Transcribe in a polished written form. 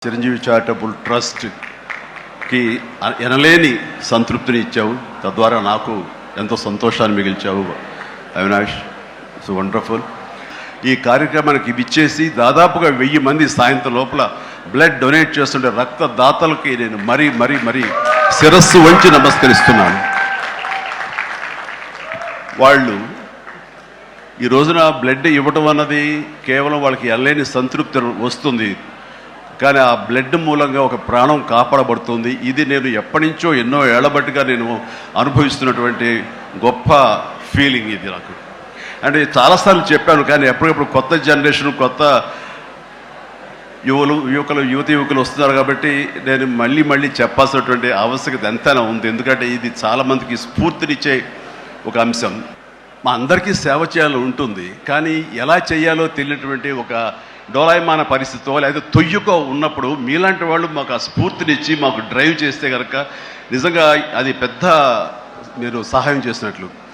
Chiranjeevi charitable ట్రస్ట్కి ఎనలేని సంతృప్తిని ఇచ్చావు. తద్వారా నాకు ఎంతో సంతోషాన్ని మిగిల్చావు అవినాష్. It's wonderful. ఈ కార్యక్రమానికి విచ్చేసి దాదాపుగా 1000 మంది సాయంత్రం లోపల బ్లడ్ డొనేట్ చేస్తుంటే రక్తదాతలకి నేను మరీ మరీ మరీ శిరస్సు వంచి నమస్కరిస్తున్నాను. వాళ్ళు ఈ రోజున బ్లడ్ ఇవ్వటం అన్నది కేవలం వాళ్ళకి ఎనలేని సంతృప్తి వస్తుంది, కానీ ఆ బ్లడ్ మూలంగా ఒక ప్రాణం కాపాడబడుతుంది. ఇది నేను ఎప్పటి నుంచో ఎన్నో ఏళ్లబట్టిగా నేను అనుభవిస్తున్నటువంటి గొప్ప ఫీలింగ్ ఇది నాకు. అంటే చాలాసార్లు చెప్పాను, కానీ ఎప్పటికప్పుడు కొత్త జనరేషన్, కొత్త యువకులు వస్తున్నారు కాబట్టి నేను మళ్ళీ చెప్పాల్సినటువంటి ఆవశ్యకత ఎంతైనా ఉంది. ఎందుకంటే ఇది చాలామందికి స్ఫూర్తినిచ్చే ఒక అంశం. మా అందరికీ సేవ చేయాలని ఉంటుంది, కానీ ఎలా చేయాలో తెలియనటువంటి ఒక డోలాయమాన పరిస్థితితో లేదా తొయ్యుకో ఉన్నప్పుడు మీలాంటి వాళ్ళు మాకు ఆ స్ఫూర్తినిచ్చి మాకు డ్రైవ్ చేస్తే కనుక నిజంగా అది పెద్ద మీరు సహాయం చేసినట్లు.